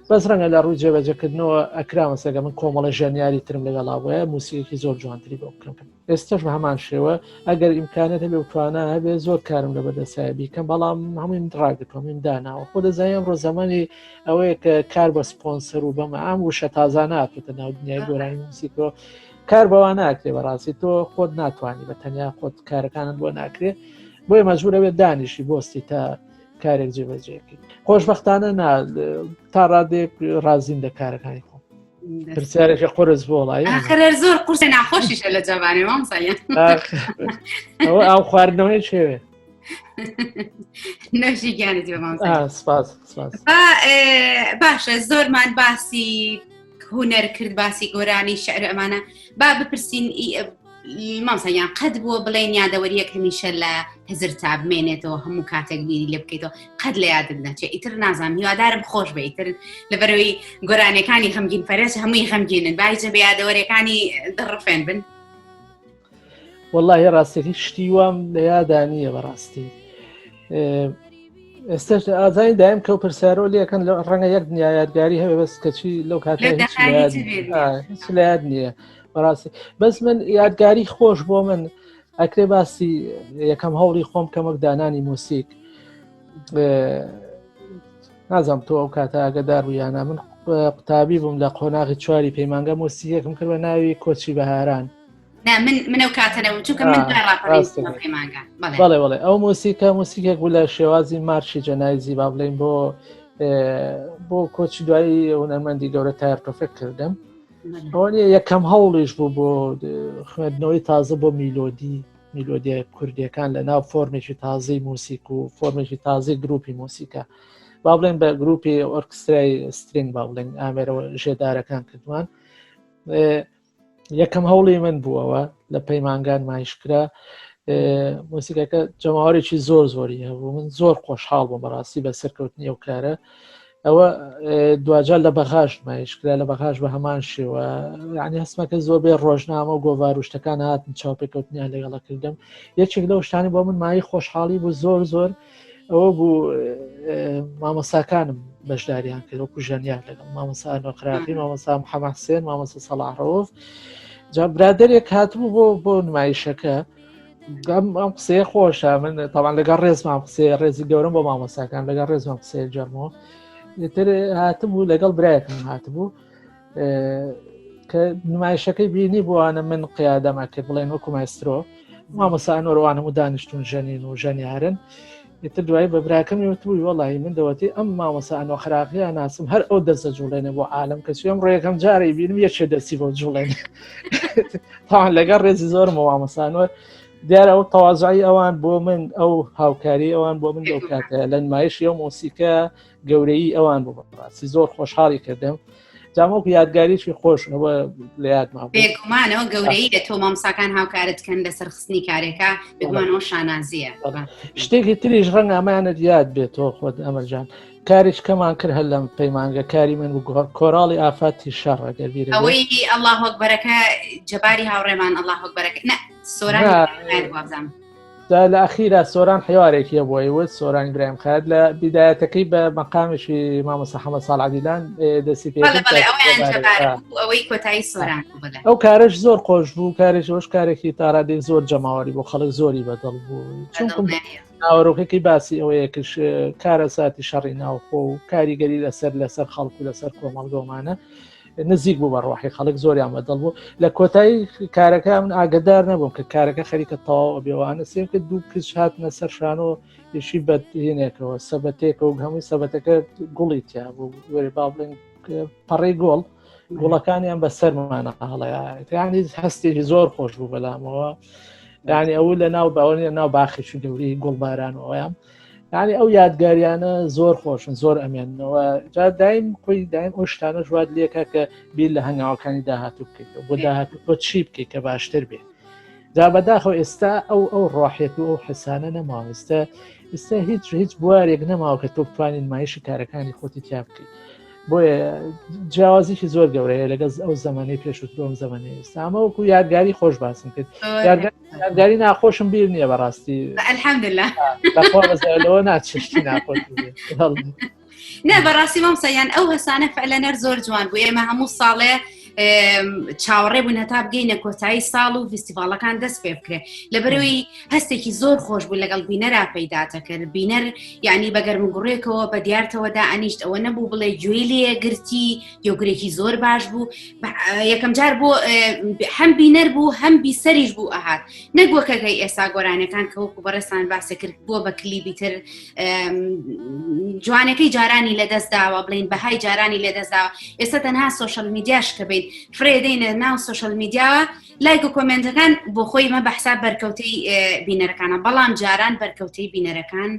بەس ڕەنگە لە ڕووی جێبەجێکردنەوە ئەکرامەسەگە من کۆمەڵە ژەنیاری ترم لەگەڵا بۆیە موسیقێکی زۆر جوانتری بۆ بکەم ئێستاش بە هەمان شێوە ئەگەر ئیمکانێت هەبێ و توانە هەبێ زۆر کارم لە بەدەستایە بیکەم بەڵام هەمووی دڕاگرتوە من داناوە خۆ دەزانیم ڕۆ زەمانی ئەوەیە کە کار بە سپۆنسەر و بەمە ئام وشە تازانە هاتووەتە ناو دنیای گۆرانی موسیقەوە کار بەوە ناکرێ بەڕاستی تۆ خۆت ناتوانانی بە تەنیا خۆت کارەکانت بۆ ناکرێ بۆیە مەجبورەوێت دانیشی بۆستی تا کارێک جێبەجێکی خۆشبەختانە تا ڕادێک ڕازیم لە کارەکانی خۆم پرسیارێکی قورس بۆ وڵای ئاخر زۆر قورسە ناخۆشیشە لە جوانی مامسایە ئەوە ئاو خواردنەوەی شێوێ نەشی گیانێتی بە مامسایە سپاس باشە زۆرمان باسی هونەر کرد باسی گۆرانی شعر ئەمانە با بپرسین مامسایان قەت بووە بڵێن یادەوەریەک هەمیشە لە هزر تا بمێنێتەوە هەموو کاتێک بیری لێ بکەیتەوە قەت لە یادت نەچێت ئیتر نازانم هیوادارم خۆش بێ ئیتر لەبەرەوەی گۆرانیەکانی خەمگین پەرێز هەمووی خەمگینن باجە بە یادەوەریەکانی دڕفێن بن وەڵڵاهی ڕاستێکی شتی وام لە یادانیە بەڕاستی ئێستاش ئازای دایم کە و پرسیارەوە لێکەن لە ڕەنگە یەک دنیا یادگاری هەبێ بەس کەچی لەو کاتە هیچ لە یاد نییە بەڕاستی بەس من یادگاری خۆش بۆ من ئەکرێ باسی یەکەم هەوڵی خۆم کەمەک دانانی مۆسیق نازانم تۆ ئەو کاتە ئاگادار بوویانە من قوتابی بووم لە قۆناغی چواری پەیمانگە مۆسیقێکم کرد بە ناوی کۆچی بەهاران من ئەو کاتەنەوە چونکە من پەیمانگە بەڵێ ئەو مۆسیقێک بوو لە شێوازی مارشی جەنایزی با بڵێن بۆ کۆچی دوایی هونەرمەندی گەورە تایەرتۆفێک کردم ئەوە یەکەم هەوڵیش بوو بۆ خوێندنەوەی تازە بۆ میلۆدیە کوردیەکان لە ناو فۆرمێکی تازەی موسیق و فۆرمێکی تازەی گروپی مۆسیقە با بڵێن بە گروپی ئۆرکسترای سترینگ با بڵێن ئامێرەوە ژێدارەکان کردوان یەکەم هەوڵی من بووەوە لە پەیمانگان مایشکرا مۆسیقەکە جەماوەرێکی زۆری هەبوو من زۆر خۆشحاڵ بووم بەڕاستی بە سەرکەوتنی ئەو کارە ئەوە دوجار لە بەغاش مایشکرا لە بەغاش بە هەمان شێوە یعنی هەستمەکە زۆر بێ ڕۆژنامە و گۆڤاروشتەکان هاتن چاوپێکەوتنیان لەگەڵە کردم یەکێک لەو شتانی بۆ من مای خۆشحاڵی بوو زۆر ئەوە بوو مامۆساکانم بەشداریان کرد وەکو ژەنیار لەگەڵ مامۆسا نۆقراقی مامۆسا محەممەد حوسێن مامۆسا سەلاح ڕەوف جا برادێک هاتبوو بۆ نمایشەکە ئەم قسەیە خۆشە من تاوان لەگەڵ ڕێزمان قسێ ڕێزی گەورم بۆ مامۆساکان لەگەڵ ڕێزمان قسەیە جەرمەوە تر هاتبوو لەگەڵ برایەکم هاتبوو کە نمایشەکەی بینی بووانە من قیادەما کرد بڵێن وەکو مایسترۆ مامۆسا نۆڕوانم و دانیشتون ژەنین و ژەنیارن تر دوایی بە براکەمی وتبووی وەڵی من دەوەتی ئەم مامۆسا نۆخراقیە ناسم هەر ئەو دەستە جوڵێنە بۆ عالم کە چێم ڕێەکەم جارێ بینم یەکێ دەستی بۆ جوڵێن تاوان لەگەڵ ڕێزی زۆرمە مامۆسانوە دیارە ئەو تەواضعی ئەوان بۆ من ئەو هاوکاری ئەوان بۆ من لەو کاتە لە نمایشی ئەو مۆسیقە گەورەی ئەوان بۆ بەڕاستی زۆر خۆشحاڵی کردم جامۆک یادگاریشی خۆشەوە لە یادما بێگومانەوە گەورەی لە تۆ مامۆساکان هاوکارتکەن لەسەر خستنی کارێکە بێگومانەوە شانازیە شتێکی تریش ڕەنگە ئەمانت یاد بێتەوە خۆت ئەمەرجان کاریش کەمان کرد هەر لەم پەیمانگە کاری من کۆراڵی ئافاتی شەڕ ئەگەر بیرە ئەوەی ئەڵڵاه ئەکبەرەکە جەباری هاوڕێمان ئەڵڵاه ئەکبەرەکە سۆرانی وابزانم لە ئەخیرا سۆران حیوارێکیە بۆی وت سۆرانی برایم خات لە بیدایەتەکەی بە مەقامشی مامۆستا حەمەد ساڵح عەبدیلان دەستی پێ ئەوەی کۆتایی سۆران ئەو کارش زۆر خۆش بوو کارێک ئەوش کارێکی تاڕادێک زۆر جەماوەری بۆ خەڵک زۆری بەدڵ بوو چونکە ناوەڕۆکێکی باسی ئەوەیەکش کارە ساتی شەڕی ناوخۆ و کاریگەری لەسەر خەڵک و لەسەر کۆمەڵگەمانە نزیک بوو بە ڕۆحی خەڵک زۆریان بەدڵ بوو لە کۆتایی کارەکە من ئاگدار نەبووم کە کارەکە خەریکە تەواو بێوانە سێم کە دوو کچ هاتنە سەر شانۆ یشی بەهێنێکەوە سەبەتێکە و هەمووی سەبەتەکە گوڵی تیا بوو وەری با بڵێن پەڕی گۆڵ گوڵەکانیان بەسەرمانە هەڵەیە یانی هەستێکی زۆر خۆش بوو بەلامەوە یعنی ئەو لە ناو باوەڕی ناو باخێکی گەورەی گوڵبارانەوەیان یعنی ئەو یادگاریانە زۆر خۆشن زۆر ئەمێنەوە جا دایم خۆی دایم ئەو شتانە ژواد لێکە کە بیر لە هەنگاوەکانی داهاتوو بکەیتەوە بۆ داهاتوو تۆ چی بکەیت کە باشتر بێت جا بەداخەوە ئێستا ئەو ڕۆحێت و ئەو حسانە نەماوە ئێستا هیچ بوارێک نەماوە کە تۆ بتوانین نمایشی کارەکانی خۆتی تیا بکەیت بۆیە جیاوازیشی زۆر گەورەیە لەگەڵ ئەو زمانەی پێشووترۆم زمانی ئێستا ئەمە وەکو یادگاری خۆش باسم کرد یادگاری ناخۆشم بیر نییە بەڕاستی الحەمدلله لەخۆ ناچشتی ناخۆش نه بەڕاستی مامۆستا ئەو هەسانە فعلەنەر زۆر جوان بوو ئێمە هەموو ساڵێ چاوەڕێ بوون هەتا بگەینە کۆتایی ساڵ و فستیڤاڵەکان دەست پێ بکرێ لەبەرەوەی هەستێکی زۆر خۆش بوو لەگەڵ بینەرا پەیداتە کرد بینەر یعنی بەگەرمگوڕێکەوە بە دیارتەوەدا ئەنیشت ئەوە نەبوو بڵێ گوێی لێ گرتی یۆگرێکی زۆر باش بوو یەکەم جار بۆ هەم بینەر بوو هەم بیسەریش بوو ئەهات نەگووەکەگەی ئێستا گۆرانەکان کە وەکو بەڕێستان باسە کرد بووە بە کلیبی تر جوانەکەی جارانی لەدەستداوە بڵین بەهای جارانی لێدەستداوە ئێستا تەنها سۆشەل میدیاش کە بین فرێدەینە ناو سۆشەل میدیاوە لایک و کۆمنتەکان بۆ خۆی مە بەحسا بەرکەوتەی بینەرەکانە بەڵام جاران بەرکەوتەی بینەرەکان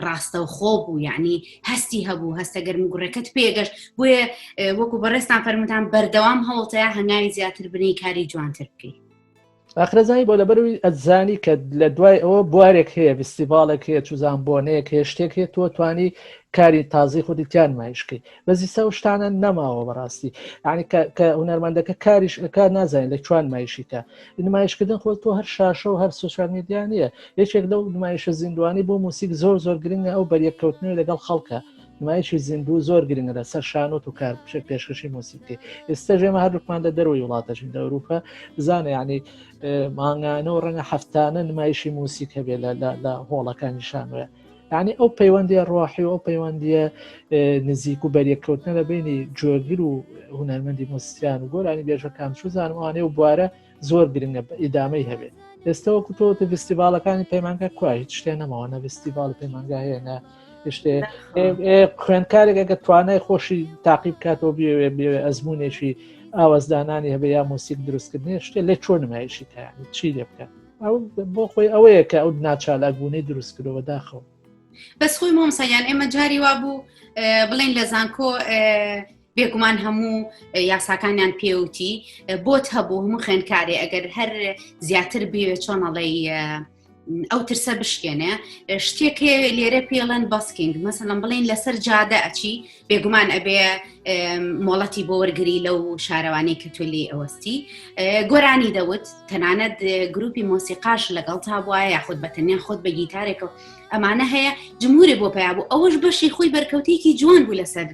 ڕاستەوخۆ بوو یعنی هەستی هەبوو هەستە گەرمگوڕەکەت پێگەشت بۆیە وەکو بەڕێستان فەرموتان بەردەوام هەوڵتەیە هەنگاوی زیاتر بنی کاری جوانتر بکەیت ئاخرەزانی بۆ لەبەروی ئەتزانی کە لە دوای ئەوە بوارێک هەیە فستیڤاڵێک هەیە چوزانبۆنەیەک هەیە شتێک هەیە تۆ توانی کاری تازی خودی تیان نمایشکەی بەزیسە و شتانە نەماوە بەڕاستی یعنی کە هونەرمەندەکە کار نازانێت لە کوان نمایشیکە نمایشکردن خۆ تۆ هەر شاشە و هەر سوشال میدیا نیە یەکێک لەو نمایشە زیندوانی بۆ موسیک زۆر گرنگە ئەو بەریەککەوتنەوەی لەگەڵ خەڵکە نمایشی زیندوو زۆر گرنگە لە سەر شانۆت و کار پێشکەشی موسیقی ئێستا ژێمە هەردووکمان لە دەروی وڵاتەژین لە ئەوروپا بزانە یعنی مانگانە و ڕەنگە هەفتانە نمایشی موسیک هەبێت لە هۆڵەکانی شانوێ یعنی ئەو پەیوەندیە ڕۆحی و ئەو پەیوەندیە نزیک و بەریەککەوتنە لە بینی جۆگر و هونەرمەندی موسیقیان و گۆرانی بێژەکان چوزانم ئەوانەیە و بوارە زۆر گرنگە ئیدامەی هەبێت ئێستا وەکو تۆ فستیڤاڵەکانی پەیمانگە کوای هیچ شتێ نەماوە فستیڤاڵ پەیمانگا هەیە شتێ خوێندکارێکە توانای خۆشی تاقیب کاتەوە بێ ئەزمونێکی ئاوازدانانی هەبێ یا موسیق دروستکردنی شتێ لێ چۆن نمایشی تایانی چی لێ بکە ئەو بۆ خۆی ئەوەیە کە ئەو ناچالاکبوونەی دروستکردەوە داخەوە بەس خۆی مامۆستا ئێمە جاری وا بوو بڵین لە زانکۆ بێگومان هەموو یاساکانیان پێوتی بۆت هەبوو هەموو خوێندکارێ ئەگەر هەر زیاتر بێ چۆنەڵی ئەو ترسە بشکێنێ شتێکێ لێرە پێڵەن باسکینگ مەسەڵەن بڵین لەسەر جادە ئەچی بێگومان ئەبێ مۆڵەتی بۆ وەرگری لەو شارەوانەی کە تۆ لێ ئەوەستی گۆرانی دەوت تەنانەت گروپی مۆسیقاش لەگەڵ تا بواە یاخود بەتەنیا خۆت بە گیتارێکەوە ئەمانە هەیە جمهورێ بۆ پیا بوو ئەوەش بەشی خۆی بەرکەوتێکی جوان بوو لەسەر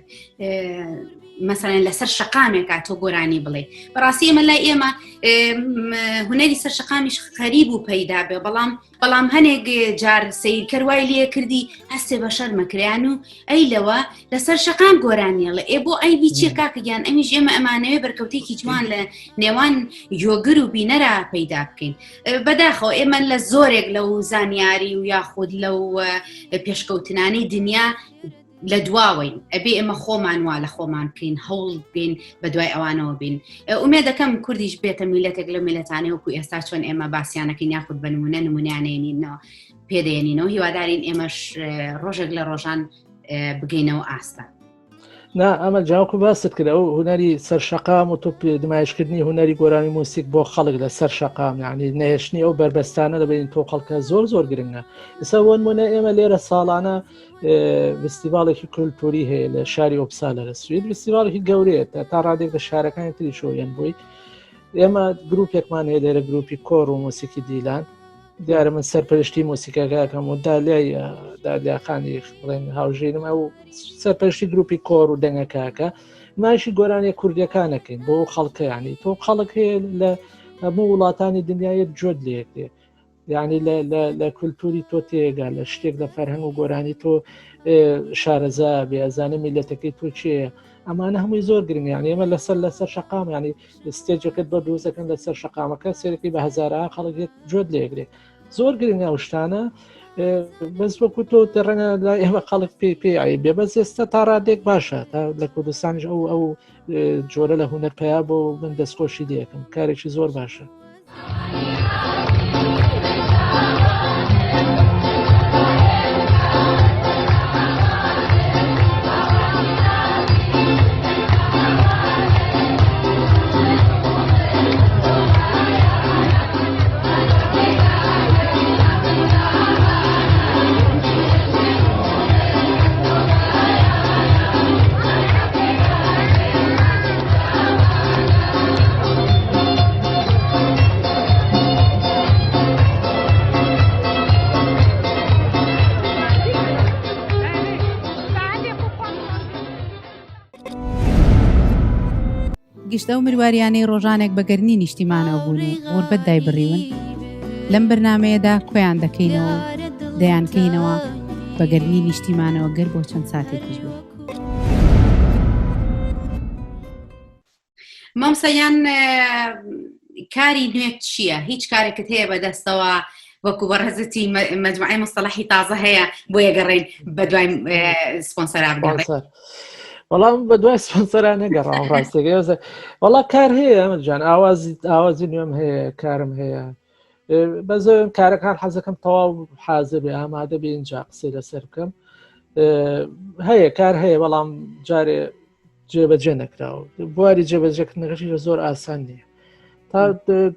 مثلا لەسەر شەقامێکا تۆ گۆرانی بڵێ بەڕاستی ئێمە لای ئێمە هونەری سەر شەقامیش خەریب و پەیدا بێ بەڵام هەنێک جار سیرکەروای لێ کردی هەستێ بە شەرمەکریان و ئەی لەوە لەسەر شەقام گۆرانیڵە ئێ بۆ ئەی بیچێ کاکەگیان ئەمیش ئێمە ئەمانەوێ بەرکەوتێکی جوان لە نێوان یۆگر و بینەرە پەیدا بکەین بەداخەوە ئێمە لە زۆرێک لەو زانیاری و یاخود لەو پێشکەوتنانەی دنیا لە دواوەین ئەبێ ئێمە خۆمان وا لە خۆمان بکەین هەوڵ بین بە دوای ئەوانەوە بین ئومێ دەکەم کوردیش بێتە میلەتێک لە میلەتانەی وەکو ئێستا چۆن ئێمە باسییانەکەین یاخود بە نمونە نمونیانێنینەوە پێدەێنینەوە هیوادارین ئێمەش ڕۆژێک لە ڕۆژان بگەینەوە ئاستا نا ئەمە جاوکو باست کرد ئەو هونەری سەر شەقام و تۆ نمایشکردنی هونەری گۆرانی موسیق بۆ خەڵک لە سەر شەقام یعنی نێشتنی ئەو بربەستانە دەبین تۆ خەڵکە زۆر گرنگە ئێستا بۆ نمونە ئێمە لێرە ساڵانە فستیڤاڵێکی کولتوری هەیە لە شاری ئۆپسالە لە سوید فستیڤاڵێکی گەورەیە تا ڕادێک لە شارەکانی تری شۆیان بووی ئێمە گروپێکمان هەیە لێرە گروپی کۆڕ و موسیقی دیلان دیارە من سەرپەرشتی مۆسیقاکەکەم و دالیاخانی بڵێن هاوژینم ئەو سەرپەرشتی گروپی کۆر و دەنگەکەکە ماشی گۆرانی کوردیەکانەکەین بۆ خەڵکەیانی تۆ خەڵک هەیە لە هەموو وڵاتانی دنیایەت جۆت لێکێ یعنی لە کولتوری تۆ تێگا لە شتێک لە فەرهەنگ و گۆرانی تۆ شارەزا بێزانە میلەتەکەی تۆ چێە ئەمانە هەمووی زۆر گرنگ یانی ئێمە لەسەر شقام ینی ستێجەکەت بە دروستەکەن لەسەر شقامەکە سێرەکی بە هەزارە خەڵکێت جۆت لێگرێت زۆر گرنگە شتانە بەس وەکو تۆ ڕەنگە لە ئێمە خەڵک پێ بێ بەس ئێستا تا ڕادێک باشە تا لە کوردستانیش ئەو جۆرە لە هونەر پیا بۆ من دەستخۆشی دەکەم کارێکی زۆر باشە. گشتە و مروواریانەی ڕۆژانێک بەگەرنی نیشتیمانەوە بوون و غوربەت دایبڕیون لەم بەرنمەیەدا کۆیان دەکەینەوە دەیانکەینەوە بەگەرنی نیشتیمانەوە گەر بۆ چەند ساتێکیش بوو. مامسەیان کاری نوێت چییە؟ هیچ کارێکت هەیە بەدەستەوە وەکو بەڕێزەتی مەجموعەی مستەڵەحی تازە هەیە بۆ یەگەڕێن بە دوای سپۆنسەرا بگەڕێن؟ وەڵام بە دوای سپۆنسەران نەگەڕام ڕاستێکە وەڵا کار هەیە ئەمەجان ئاوازی نوێم هەیە کارم هەیە بەزۆم کارەکان حەزەکەم تەواو حازر بێ ئامادە بێ اینجا قسەی لەسەر بکەم هەیە کار هەیە بەڵام جارێ جێبەجێ نەکراوە بواری جێبەجێکردنەکەشی زۆر ئاسان نییە تا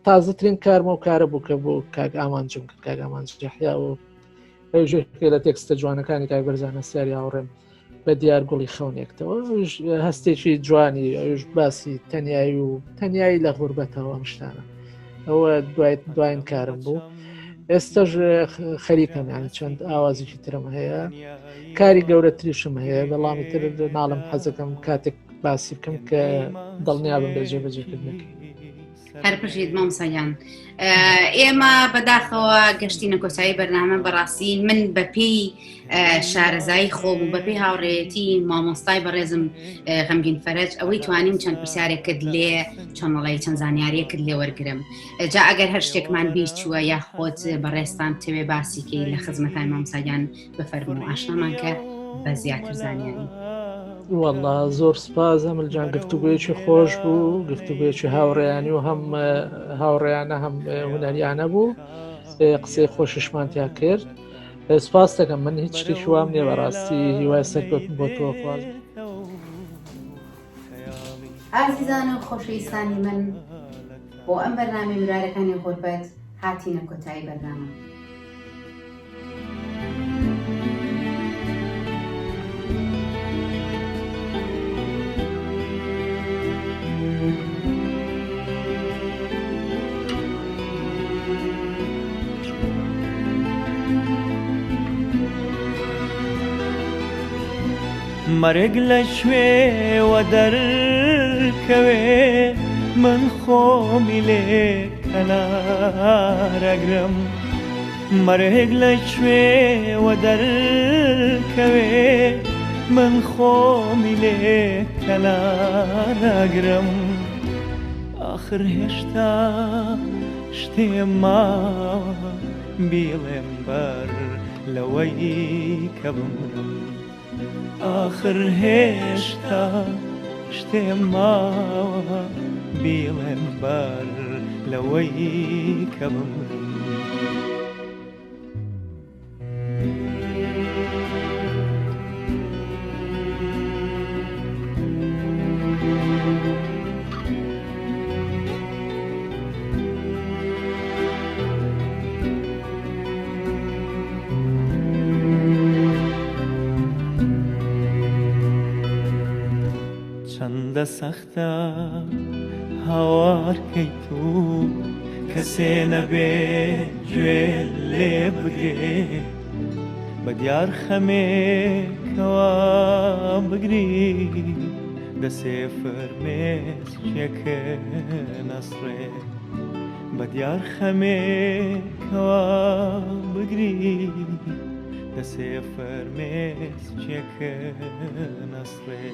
تازەترین کارمە و کارە بووکە بۆ کاک ئامانجم کرد کاک ئامانج یحیا و ژێ لە تێکستە جوانەکانی کاک بەرزانە سیاری هاوڕێم بە دیار گوڵی خەونێکتەوە هەستێکی جوانی ئەوش باسی تەنایی لە غوربەتەوە شتانە ئەوە دوایین کارم بوو ئێستاش خەریکەم یان چەند ئاوازێکی ترم هەیە کاری گەورەتریشم هەیە بەڵامی تر ناڵم حەزەکەم کاتێک باسی بکەم کە دڵنیابم بە جێبەجێکردنەکەی. هەر پشید مامسەیان ئێمە بەداخەوە گەشتینە کۆچایی بەرنامە بەڕاستی من بەپێی شارەزایی خۆم و بەپێی هاوڕێتی مامۆستای بەڕێزم غەمگین فەرەج ئەوەی توانیم چەند پرسیارێکت لێ چۆنڵی چەند زانیاریەکت لێ وەرگرم جا ئەگەر هەر شتێکمان بیر چووە یا خۆت بەڕێستان تەوێ باسیکەی لە خزمەتای مامسایان بفەرموو ئاشنامان کە بە زیاتر زانیاری. والله زۆر سپاس ئەمەلجان گفتوگویەکی خۆش بوو گفتوگویەکی هاوڕێیانی و هەم هاوڕێیانە هەم هونەریانە بوو قسەی خۆششمانتیا کرد سپاس دەکەم من هیچ شتێکی وام نییە بەڕاستی هیوای سەرکەوتن بۆ تۆ خواز. ئازیزان و خۆشەویستانی من بۆ ئەم بەرنامەی مرارەکانی غوربەت هاتینە کۆتایی بەرنامە. مەرگ لە شوێوە دەرکەوێ من خۆمی لێ کەنارەگرم مەرگ لە شوێوە دەرکەوێ من خۆمی لێ کەنارەگرم ئاخر هێشتا شتێم ماوە بیڵێم بەر لەوەی کە بمرم آخر هێشتا شتێم ماوە بیڵێم بەر لەوەی کە بمرم چەندە سەختە هاوارکەیت و کەسێ نەبێ گوێ لێ بگرێ بە دیار خەمێکەوە بگری دەسێ فەرمێسکێکە نەسڕێ بە دیار خەمێکەوە بگری دەسێ فەرمێسکێکە نەسڕێ